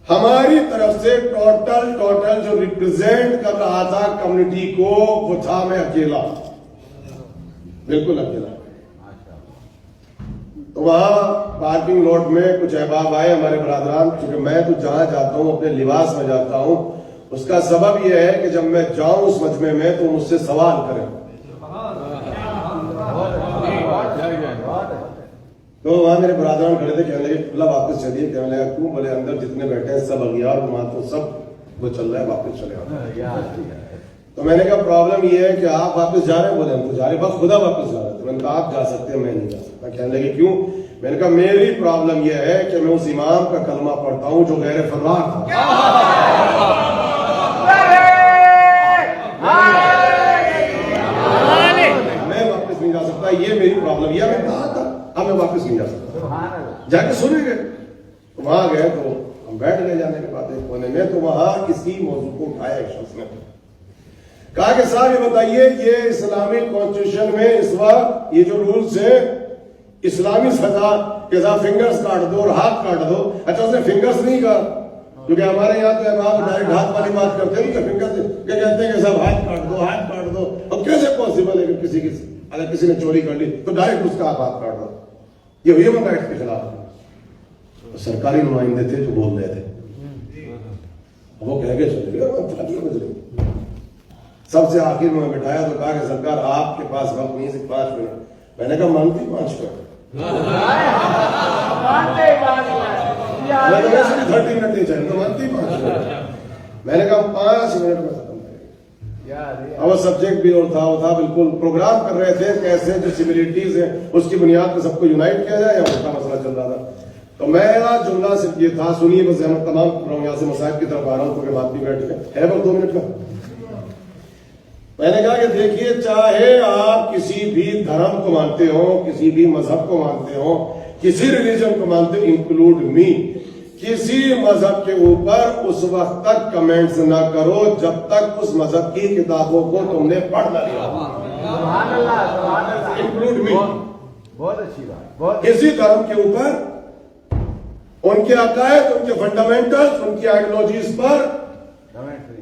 ہماری طرف سے ٹوٹل جو ریپرزینٹ کر رہا تھا کمیونٹی کو، وہ تھا میں اکیلا، بالکل اکیلا۔ تو وہاں پارکنگ لاٹ میں کچھ احباب آئے ہمارے برادران، چونکہ میں تو جہاں جاتا ہوں اپنے لباس میں جاتا ہوں، اس کا سبب یہ ہے کہ جب میں جاؤں اس مجمع میں تو مجھ سے سوال کریں۔ تو وہاں میرے برادران کھڑے تھے، کہنے لگے اللہ واپس چلیے، کہنے لگا کیوں؟ بولے اندر جتنے بیٹھے ہیں سب اغیار، وہاں تو سب وہ چل رہا ہے، واپس چلے آؤ۔ تو میں نے کہا پرابلم یہ ہے کہ آپ واپس جا رہے ہیں؟ بولے ہم تو جا رہے ہیں، بس خدا واپس جا رہے تھے۔ میں نے کہا آپ جا سکتے ہیں، میں نہیں جا سکتا۔ کہنے لگے کیوں؟ میں نے کہا میری پرابلم یہ ہے کہ میں اس امام کا کلمہ پڑھتا ہوں جو غیر فرار تھا، میں واپس نہیں جا سکتا، یہ میری پرابلم۔ یہ میں کہا تھا اب میں واپس نہیں جا سکتا۔ جا کے سنے گئے، وہاں گئے تو ہم بیٹھ گئے جانے کے بعد ایک کونے میں، تو وہاں کسی موضوع کو اٹھایا ایک شخص نے، کہا کہ صاحب یہ بتائیے یہ اسلامک کانسٹیٹیوشن میں اس وقت یہ جو رولز ہیں اسلامی سزا کہ صاحب فنگرز کاٹ دو اور ہاتھ کاٹ دو، اچھا اس نے فنگرز نہیں کہا، کیونکہ ہمارے یہاں تو احباب ڈائریکٹ ہاتھ والی بات کرتے ہیں، فنگرز کہ کہتے ہیں کہ صاحب ہاتھ کاٹ دو، ہاتھ کاٹ دو۔ اب کیسے پاسبل ہے کہ اگر کسی نے چوری کر لی تو ڈائریکٹ اس کا ہاتھ کاٹ دو؟ یہ ہیومن رائٹس کے خلاف ہے۔ سرکاری نمائندے تھے جو بول رہے تھے، وہ کہہ کے چلے گئے، سب سے آخر میں بٹھایا تو کہا کہ سرکار آپ کے پاس وقت نہیں، صرف 5 منٹ۔ میں نے کہا مانتی 5 منٹ، میں تو ویسے بھی 30 منٹ نہیں چاہیے، تو مانتی 5 منٹ۔ میں نے کہا 5 منٹ میں ختم کریں گے۔ اور وہ سبجیکٹ بھی اور تھا، وہ تھا بالکل پروگرام کر رہے تھے کیسے جو سملیٹیز ہیں اس کی بنیاد پہ سب کو یونائٹ کیا جائے، یا اس کا مسئلہ چل رہا تھا۔ تو میرا جملہ صرف یہ تھا، سنیے بس، میں تمام یہاں سے مصاحب کی طرف آ رہا ہوں کیونکہ بات بھی بیٹھ کے ہے بس 2 منٹ کا۔ میں نے کہا کہ دیکھیے، چاہے آپ کسی بھی دھرم کو مانتے ہو، کسی بھی مذہب کو مانتے ہو، کسی ریلیجن کو مانتے ہو، انکلوڈ می، کسی مذہب کے اوپر اس وقت تک کمنٹس نہ کرو جب تک اس مذہب کی کتابوں کو تم نے پڑھ نہ لیا۔ انکلوڈ می، بہت اچھی بات۔ کسی دھرم کے اوپر ان کے عقائد، ان کے فنڈامنٹلز، ان کی آئیڈیالوجیز پر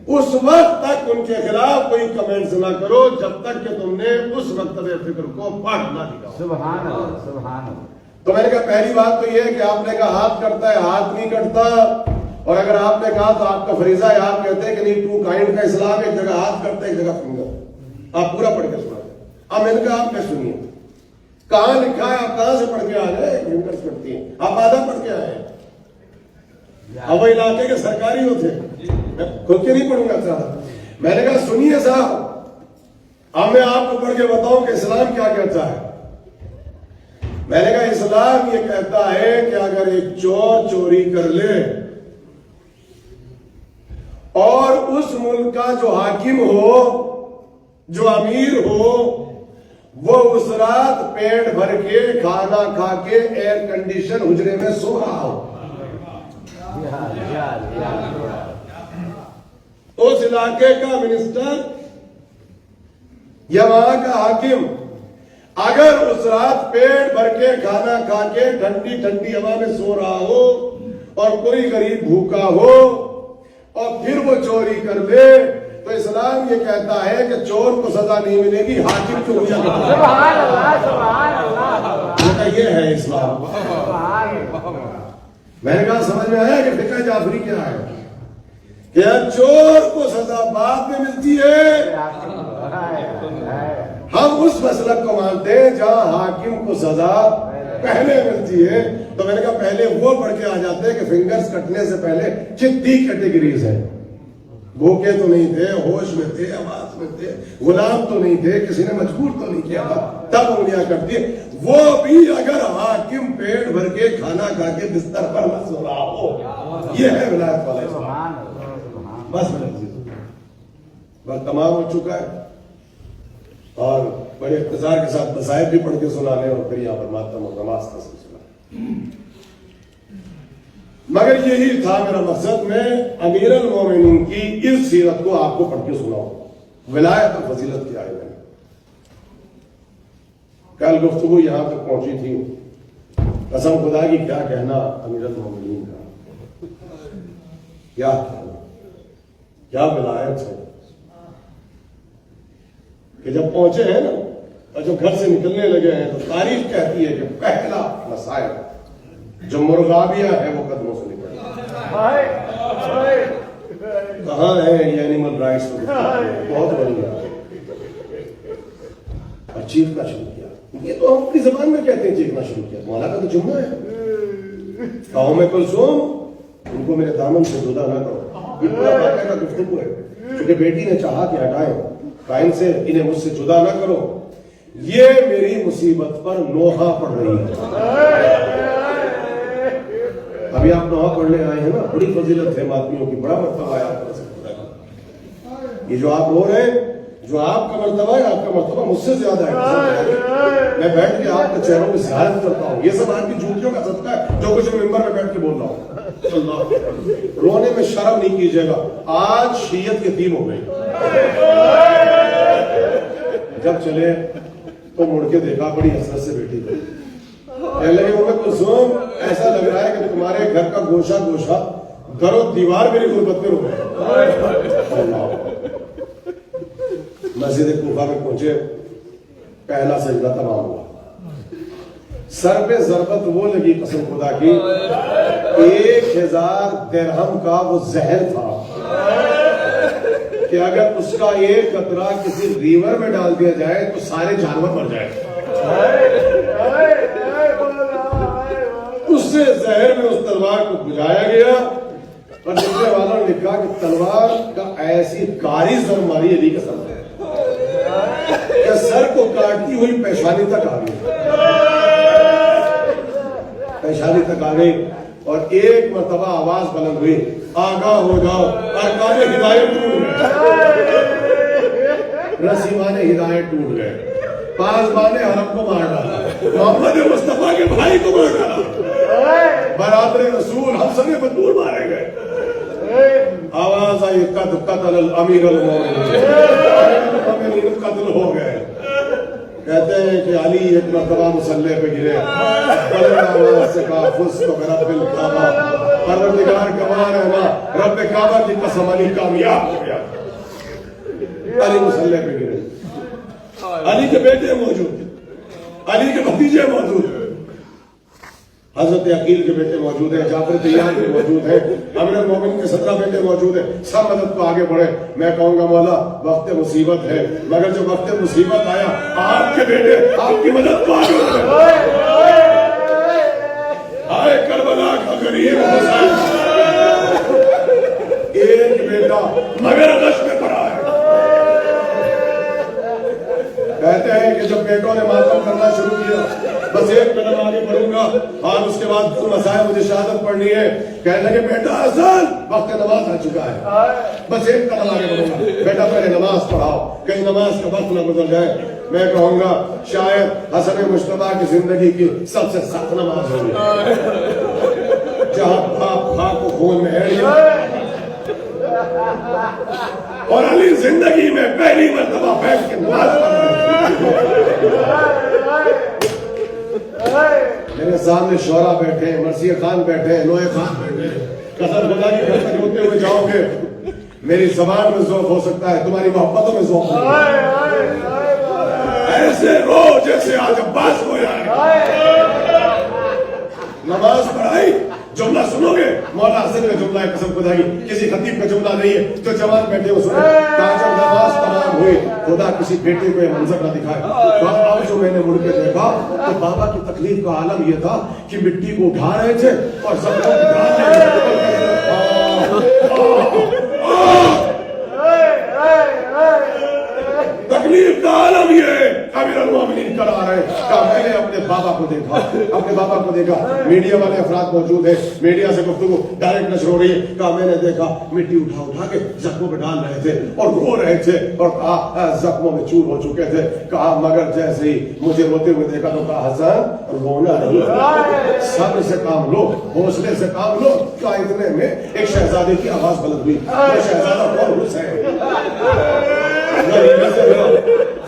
اس وقت تک ان کے خلاف کوئی کمنٹس نہ کرو جب تک کہ تم نے اس مکتب فکر کو پڑھ نہ لیا۔ سبحان اللہ، سبحان اللہ۔ تو میں نے کہا پہلی بات تو یہ ہے کہ آپ نے کہا ہاتھ کٹتا ہے، ہاتھ نہیں کٹتا، اور اگر آپ نے کہا تو آپ کا فریضہ ہے، آپ کہتے ہیں کہ نہیں 2 کائنڈ کا اسلام، ایک جگہ ہاتھ کرتا ہے ایک جگہ فنگر، آپ پورا پڑھ کے سنا دیں۔ اب میں نے کہا آپ میں سنیے کہاں لکھا ہے، آپ کہاں سے پڑھ کے آ جائے، فنگرز پڑھتی ہیں، آپ آدھا پڑھ کے آئے ہیں، اب وہ علاقے کے سرکاری ہوتے میں کھل کے نہیں پڑھوں گا زیادہ۔ میں نے کہا سنیے صاحب، اب میں آپ کو پڑھ کے بتاؤں کہ اسلام کیا کہتا ہے۔ میں نے کہا اسلام یہ کہتا ہے کہ اگر ایک چور چوری کر لے اور اس ملک کا جو حاکم ہو، جو امیر ہو، وہ اس رات پیٹ بھر کے کھانا کھا کے ایئر کنڈیشن حجرے میں سو رہا ہو، اس علاقے کا منسٹر یا وہاں کا حاکم اگر اس رات پیٹ بھر کے کھانا کھا کے ٹھنڈی ٹھنڈی ہوا میں سو رہا ہو اور کوئی غریب بھوکا ہو اور پھر وہ چوری کر لے تو اسلام یہ کہتا ہے کہ چور کو سزا نہیں ملے گی، حاکم کو انگلیاں کٹیں گے۔ سبحان اللہ سبحان اللہ یہ ہے اسلام۔ سبحان اللہ۔ میں نے کہا سمجھ میں آیا کہ فقہ جعفری کیا ہے؟ کہ چور کو سزا بعد میں ملتی ہے، ہم اس مسلک کو مانتے ہیں جہاں حاکم کو سزا پہلے ملتی ہے۔ تو میں نے کہا پہلے وہ پڑھ کے آ جاتے ہیں کہ فنگرز کٹنے سے پہلے کتنی کیٹیگریز ہیں۔ بھوکے تو نہیں تھے، ہوش میں تھے، آواز میں تھے، غلام تو نہیں تھے، کسی نے مجبور تو نہیں کیا تھا، تب انگلیاں کٹتی ہیں۔ وہ بھی اگر حاکم پیٹ بھر کے کھانا کھا کے بستر پر نہ سو رہا ہو، یہ ہے ولایت والا اسلام۔ بس تمام ہو چکا ہے، اور بڑے اختصار کے ساتھ مسائل بھی پڑھ کے سنانے، اور پھر یہاں پر ماتم اور نماز کا سلسلہ۔ مگر یہی تھا میرا مقصد، میں امیر المومنین کی اس سیرت کو آپ کو پڑھ کے سناؤں، ولایت اور فضیلت کیا ہے۔ کل گفتگو یہاں تک پہنچی تھی، قسم خدا کی کیا کہنا امیر المومنین کا، کیا کہنا، کیا ولایت ہے کہ جب پہنچے ہیں نا اور جب گھر سے نکلنے لگے ہیں تو تاریخ کہتی ہے کہ پہلا مسائل جو مرغابیہ ہے وہ قدموں سے نکل کہاں ہے یہ اینیمل رائٹس، بہت بڑھیا، اور چیخنا شروع کیا۔ یہ تو ہم اپنی زبان میں کہتے ہیں چیخنا شروع کیا، مولا کا تو جملہ ہے، قوم کلثوم ان کو میرے دامن سے جدا نہ کرو۔ یہ پورا واقعہ کا گفتگو ہے، کیونکہ بیٹی نے چاہا کہ ہٹائیں، قائم سے انہیں مجھ سے جدا نہ کرو، یہ میری مصیبت پر نوحہ پڑ رہی ہے۔ ابھی آپ نوحہ پڑھنے آئے ہیں نا، بڑی فضیلت ہے ماتمیوں کی، بڑا مرتبہ ہے آپ کا۔ یہ جو آپ رو رہے ہیں، جو آپ کا مرتبہ ہے، آپ کا مرتبہ مجھ سے زیادہ ہے۔ میں بیٹھ کے آپ کے چہروں میں زیارت کرتا ہوں، یہ سب آپ کی جھوٹیوں کا صدقہ ہے جو کچھ ممبر میں بیٹھ کے بول رہا ہوں۔ رونے میں شرم نہیں کیجیے گا، آج شیعت یتیم ہو گئی۔ جب چلے تو مڑ کے دیکھا، بڑی حسرت سے بیٹھی تھی، کہنے لگے وہ کلثوم ایسا لگ رہا ہے کہ تمہارے گھر کا گوشہ گوشہ در و دیوار میری غربت میں رو گئے۔ مسجد کوفہ میں پہنچے، پہلا سجدہ تمام ہوا، سر پہ ضربت وہ لگی قسم خدا کی، 1000 درہم کا وہ زہر تھا کہ اگر اس کا ایک قطرہ کسی ریور میں ڈال دیا جائے تو سارے جانور مر جائے۔ اس سے زہر میں اس تلوار کو بجھایا گیا، اور لکھنے والوں نے لکھا کہ تلوار کا ایسی کاری زر ماری علی کا سر ہے کہ سر کو کاٹتی ہوئی پیشانی تک آ گئی، پیشانی تک آ گئی، اور ایک مرتبہ آواز بلند ہوئی، آگاہ ہو جاؤ ارکان ہدایت ٹوٹ گئے، رسیمان ہدایت ٹوٹ گئے، پاسبان حرم کو مار ڈالا، محمد مصطفیٰ کے بھائی کو مار ڈالا، برادر رسول حسن بطور مارے گئے۔ آواز آئی قد قتل الامیر المومنین، قتل ہو گئے۔ کہتے ہیں کہ علی ایک مرتبہ مسلح پہ گرے، بلند آواز سے کہا فزت برب الکعبہ، پروردگار گواہ رہنا، رب کعبہ کی قسم علی کامیاب ہو گیا۔ علی مسلح پہ گرے، علی کے بیٹے موجود، علی کے بھتیجے موجود، حضرت عقیل کے بیٹے موجود ہیں، جعفر طیار کے موجود ہیں، امیر المومنین کے 17 بیٹے موجود ہیں، سب مدد کو آگے بڑھے۔ میں کہوں گا مولا وقت مصیبت ہے، مگر جب وقت مصیبت آیا آپ کے بیٹے آپ کی مدد کو آگے بڑھے۔ آئے کربلا کا غریب حسین، ایک بیٹا مگر غش میں پڑا ہے۔ کہتے ہیں کہ جب بیٹوں نے ماتم کرنا شروع کیا، بس ایک قدم آگے بڑھوں گا اور اس کے بعد مسائل مجھے شہادت پڑھنی ہے، کہنے لگے بیٹا حسن وقت نماز آ چکا ہے، بس ایک قدم آگے بڑھوں گا، بیٹا پہلے نماز پڑھاؤ کہیں نماز کا وقت نہ گزر جائے۔ میں کہوں گا شاید حسن مجتبیٰ کی زندگی کی سب سے سخت نماز ہوگی، جہاں باپ بھائی کو خون میں ہے، اور علی زندگی میں پہلی مرتبہ بیٹھ کے نماز پڑھ میرے سامنے شورا بیٹھے، مرثیہ خان بیٹھے، نوئے خان بیٹھے، قسم خدا کی گھر تک ہوتے ہوئے جاؤ گے میری زبان میں ذوق ہو سکتا ہے, تمہاری محبتوں میں ذوق نہیں. ایسے رو جیسے آج عباس رویا ہے. نماز پڑھائی, جملہ سنو گے, مولا حسن کا جملہ ہے قسم خدائی, کسی خطیب کا جملہ نہیں ہے, جو جوان بیٹھے ہو سنو. کہا جب نماز تمام ہوئی, خدا کسی بیٹے کو یہ منظر نہ دکھائے. بابا جو میں نے مڑ کے دیکھا تو بابا کی تکلیف کا عالم یہ تھا کہ مٹی کو اٹھا رہے تھے اور سب لوگ تکلیف کا عالم یہ امیر المومنین کرا رہے ہیں. کہا میں نے اپنے بابا کو دیکھا, اپنے بابا کو دیکھا. میڈیا والے افراد موجود ہیں, میڈیا سے گفتگو ڈائریکٹ نشر ہو رہی ہے. کہا میں نے دیکھا مٹی اٹھا کے زخموں پہ ڈال رہے تھے اور رو رہے تھے اور کہا زخموں میں چور ہو چکے تھے. کہا مگر جیسے ہی مجھے روتے ہوئے دیکھا تو کہا حسن رونا نہیں, صبر سے کام لو, حوصلے سے کام لو. کہا اتنے میں ایک شہزادے کی آواز بلند ہوئی. وہ شہزادہ کون؟ حسین.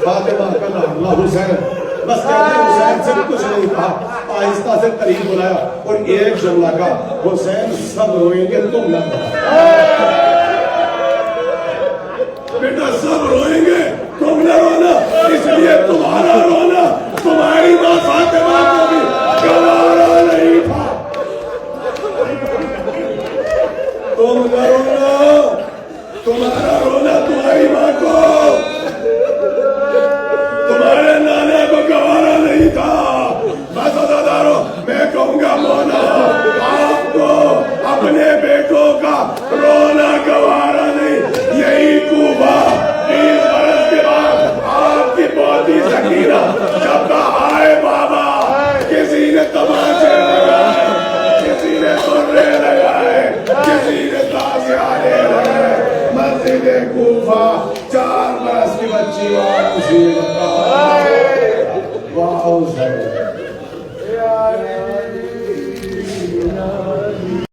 فاطمہ کا نام اللہ حسین. بس کہتے ہیں حسین سے کچھ نہیں کہا, آہستہ سے قریب بلایا اور ایک جملہ کہا, حسین سب روئیں گے تم نہ بیٹا, سب روئیں گے تم نہ رونا, اس لیے تمہارا رونا تمہاری ماں فاطمہ